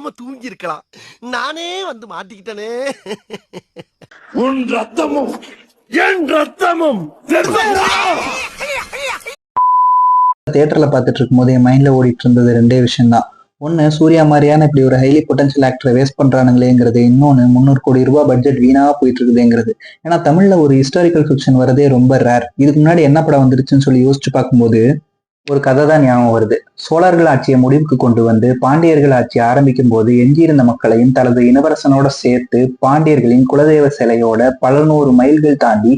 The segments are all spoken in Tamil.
பேசாம தூங்கி இருக்கலாம். நானே வந்து மாட்டிக்கிட்டனே. உன் ரத்தமும் என் ரத்தமும் தியேட்டர்ல பார்த்துட்டு இருக்கும் போது என் மைண்ட்ல ஓடிட்டு இருந்தது ரெண்டே விஷயம் தான். ஒன்னு, சூர்யா மாதிரியான இப்படி ஒரு ஹைலி பொட்டன்ஷியல் ஆக்டரை வேஸ்ட் பண்றானுங்களேங்கிறது. இன்னொன்னு, 300 கோடி ரூபாய் பட்ஜெட் வீணா போயிட்டு இருக்குதுங்கிறது. ஏன்னா தமிழ்ல ஒரு ஹிஸ்டாரிக்கல் ஃபிக்ஷன் வரதே ரொம்ப ரேர். இதுக்கு முன்னாடி என்ன படம் வந்துருச்சுன்னு சொல்லி யோசிச்சு பார்க்கும்போது ஒரு கதை தான் ஞாபகம் வருது. சோழர்கள் ஆட்சியை முடிவுக்கு கொண்டு வந்து பாண்டியர்கள் ஆட்சியை ஆரம்பிக்கும் போது எஞ்சியிருந்த மக்களையும் தனது இளவரசனோட சேர்த்து பாண்டியர்களின் குலதெய்வ சிலையோட பல நூறு மைல்கள் தாண்டி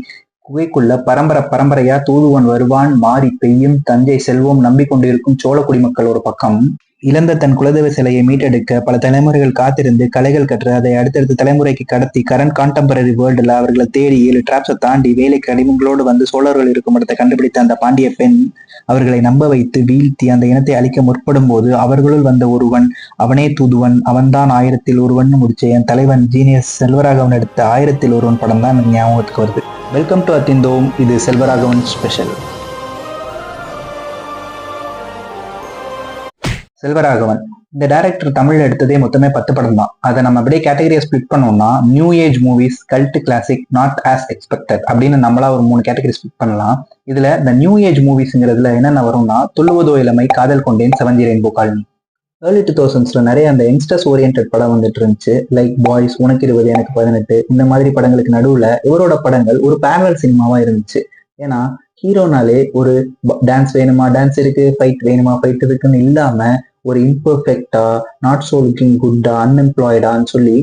குகைக்குள்ள பரம்பரையா தூதுவன் வருவான், மாறி பெய்யும், தஞ்சை செல்வம் நம்பிக்கொண்டிருக்கும் சோழ குடிமக்கள் ஒரு பக்கம், இழந்த தன் குலதெய்வ சிலையை மீட்டெடுக்க பல தலைமுறைகள் காத்திருந்து கலைகள் கற்று அதை அடுத்தடுத்த தலைமுறைக்கு கடத்தி கரண்ட் கான்டெம்பரரி வேர்ல்டுல அவர்களை தேடி 7 டிராப்ஸை தாண்டி வேலைக்கு அடிமங்களோடு வந்து சோழர்கள் இருக்கும் இடத்தை கண்டுபிடித்த அந்த பாண்டிய பெண் அவர்களை நம்ப வைத்து வீழ்த்தி அந்த இனத்தை அழிக்க முற்படும் போது அவர்களுள் வந்த ஒருவன், அவனே தூதுவன், அவன்தான் 1000ல் ஒருவன் முடிச்ச என் தலைவன் ஜீனியஸ் செல்வராகவன் எடுத்த 1000ல் ஒருவன் படம் தான் எனக்கு ஞாபகத்துக்கு வருது. வெல்கம் டு அத்திந்தோம். இது செல்வராகவன் ஸ்பெஷல். செல்வராகவன் இந்த டைரக்டர் தமிழ்ல எடுத்ததே மொத்தமே 10 படம் தான். அதை நம்ம அப்படியே கேட்டகரியா ஸ்பிளிட் பண்ணோம்னா new age movies, cult classic, not as expected அப்படின்னு நம்மளா ஒரு 3 கேட்டகரி ஸ்பிளிட் பண்ணலாம். இதுல இந்த நியூ ஏஜ் மூவிஸ்ங்கிறதுல என்னென்ன வரும்னா துள்ளுவதோ இளமை, காதல் கொண்டேன், செவஞ்சி ரெயின்போ காலனி. ஏர்லி 2000s நிறைய அந்த யங்ஸ்டர்ஸ் ஓரியன்ட் படம் வந்துட்டு இருந்துச்சு. லைக் பாய்ஸ், உனக்கு 20 எனக்கு 18, இந்த மாதிரி படங்களுக்கு நடுவுல இவரோட படங்கள் ஒரு பேரலல் சினிமாவா இருந்துச்சு. ஏன்னா ஹீரோனாலே ஒரு டான்ஸ் வேணுமா டான்ஸ் இருக்கு, ஃபைட் வேணுமா ஃபைட் இருக்குன்னு இல்லாம ஒரு இம்பர்ஃபெக்டா, நாட் சோ லுக்கிங் குட்டா, அன்எம்ப்ளாய்டான்னு சொல்லி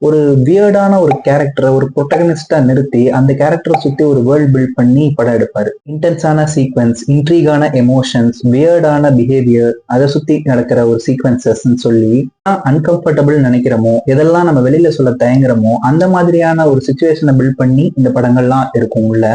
ஒரு வியர்டான ஒரு கேரக்டரை ஒரு ப்ரொட்டகனிஸ்டா நிறுத்தி அந்த கேரக்டரை சுத்தி ஒரு வேர்ல்ட் பில்ட் பண்ணி படம் எடுப்பாரு. இன்டென்ஸான சீக்வன்ஸ், இன்ட்ரீகான எமோஷன்ஸ், வியர்டான பிஹேவியர், அதை சுத்தி நடக்கிற ஒரு சீக்வன்சஸ் சொல்லி அன்கம்ஃபர்டபுள் நினைக்கிறோமோ, எதெல்லாம் நம்ம வெளியில சொல்ல தயங்குறோமோ அந்த மாதிரியான ஒரு சுச்சுவேஷனை பில்ட் பண்ணி இந்த படங்கள்லாம் இருக்கும் உள்ள.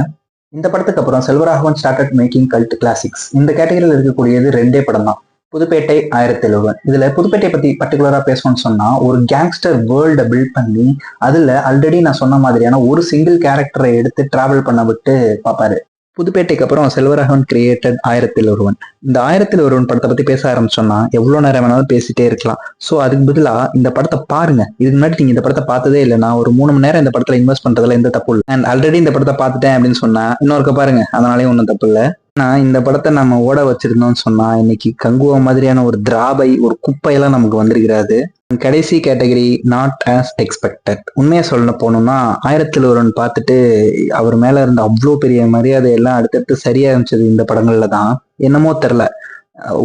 இந்த படத்துக்கு அப்புறம் Selvaraghavan started making cult classics. இந்த கேட்டகரியில் இருக்கக்கூடியது 2 படம் தான். புதுப்பேட்டை, 1001. இதுல புதுப்பேட்டை பத்தி பர்டிகுலரா பேசணும்னு சொன்னா ஒரு கேங்ஸ்டர் வேர்ல்ட பில்ட் பண்ணி அதுல ஆல்ரெடி நான் சொன்ன மாதிரியான ஒரு சிங்கிள் கேரக்டரை எடுத்து டிராவல் பண்ண விட்டு பார்ப்பாரு. புதுப்பேட்டைக்கு அப்புறம் செல்வராகவன் கிரியேட்டட் 1001. இந்த 1001 படத்தை பத்தி பேச ஆரம்பிச்சோம்னா எவ்வளவு நேரம் வேணாலும் பேசிட்டே இருக்கலாம். ஸோ அதுக்கு பதிலா இந்த படத்தை பாருங்க. இதுக்கு முன்னாடி நீங்க இந்த படத்தை பார்த்ததே இல்லைன்னா ஒரு 3 மணி நேரம் இந்த படத்துல இன்வெஸ்ட் பண்றதுல எந்த தப்பு இல்லை. அண்ட் ஆல்ரெடி இந்த படத்தை பார்த்துட்டேன் அப்படின்னு சொன்னா இன்னொருக்க பாருங்க, அதனாலேயும் ஒன்றும் தப்பு இல்லை. ஆனா இந்த படத்தை நம்ம ஓட வச்சிருந்தோம்னு சொன்னா இன்னைக்கு கங்குவா மாதிரியான ஒரு திராபை, ஒரு குப்பையெல்லாம் நமக்கு வந்திருக்கிறாரு. கடைசி கேட்டகரி நாட் ஆஸ் எக்ஸ்பெக்டட். உண்மையை சொல்ல போனோம்னா 1001 பார்த்துட்டு அவர் மேல இருந்த அவ்வளோ பெரிய மரியாதை எல்லாம் அடுத்தடுத்து சரியா இருந்துச்சு இந்த படங்கள்ல தான். என்னமோ தெரில,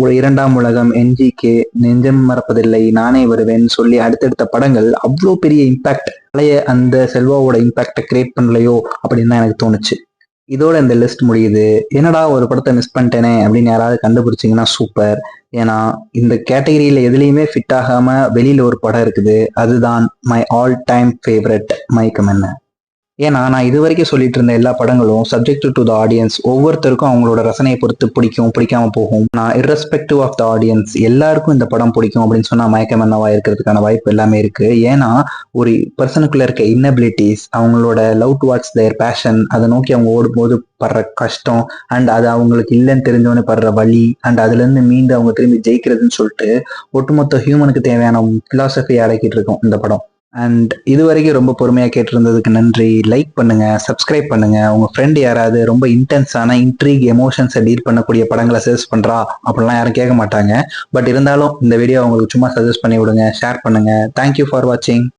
ஒரு 2ஆம் உலகம், NGK, நெஞ்சம் மறப்பதில்லை, நானே வருவேன் சொல்லி அடுத்தடுத்த படங்கள் அவ்வளோ பெரிய இம்பாக்ட், பழைய அந்த செல்வாவோட இம்பாக்டை கிரியேட் பண்ணலையோ அப்படின்னு தான் எனக்கு தோணுச்சு. இதோட இந்த லிஸ்ட் முடியுது. என்னடா ஒரு படத்தை மிஸ் பண்ணிட்டேனே அப்படின்னு யாராவது கண்டுபிடிச்சிங்கன்னா சூப்பர். ஏன்னா இந்த கேட்டகரியில எதுலையுமே ஃபிட் ஆகாம வெளியில ஒரு படம் இருக்குது. அதுதான் மை ஆல் டைம் ஃபேவரட் மயக்கம் என்ன. ஏன்னா நான் இது வரைக்கும் சொல்லிட்டு இருந்த எல்லா படங்களும் சப்ஜெக்ட் டு த ஆடியன்ஸ். ஒவ்வொருத்தருக்கும் அவங்களோட ரசனையை பொறுத்து பிடிக்கும், பிடிக்காம போகும். நான் இர்ரெஸ்பெக்டிவ் ஆஃப் த ஆடியன்ஸ் எல்லாருக்கும் இந்த படம் பிடிக்கும் அப்படின்னு சொன்னா மயக்கம் என்னவா இருக்கிறதுக்கான வாய்ப்பு எல்லாமே இருக்கு. ஏன்னா ஒரு பர்சனுக்குள்ள இருக்க இன்னபிலிட்டிஸ், அவங்களோட லவ் டுவார்ட்ஸ் தேர் பேஷன், அதை நோக்கி அவங்க ஓடும்போது படுற கஷ்டம், அண்ட் அது அவங்களுக்கு இல்லைன்னு தெரிஞ்சவனே படுற வலி, அண்ட் அதுல இருந்து மீண்டு அவங்க திரும்பி ஜெயிக்கிறதுன்னு சொல்லிட்டு ஒட்டுமொத்த ஹியூமனுக்கு தேவையான பிலாசபியை அடக்கிட்டு இருக்கும் இந்த படம். அண்ட் இது வரைக்கும் ரொம்ப பொறுமையாக கேட்டிருந்ததுக்கு நன்றி. லைக் பண்ணுங்க, சப்ஸ்கிரைப் பண்ணுங்க. உங்க ஃப்ரெண்ட் யாராவது ரொம்ப இன்டென்ஸான இன்ட்ரீக் எமோஷன்ஸை டீல் பண்ணக்கூடிய படங்களை சஜஸ்ட் பண்றா அப்படிலாம் யாரும் கேட்க மாட்டாங்க. பட் இருந்தாலும் இந்த வீடியோ அவங்களுக்கு சும்மா சஜஸ்ட் பண்ணி விடுங்க, ஷேர் பண்ணுங்க. தேங்க்யூ ஃபார் வாட்சிங்.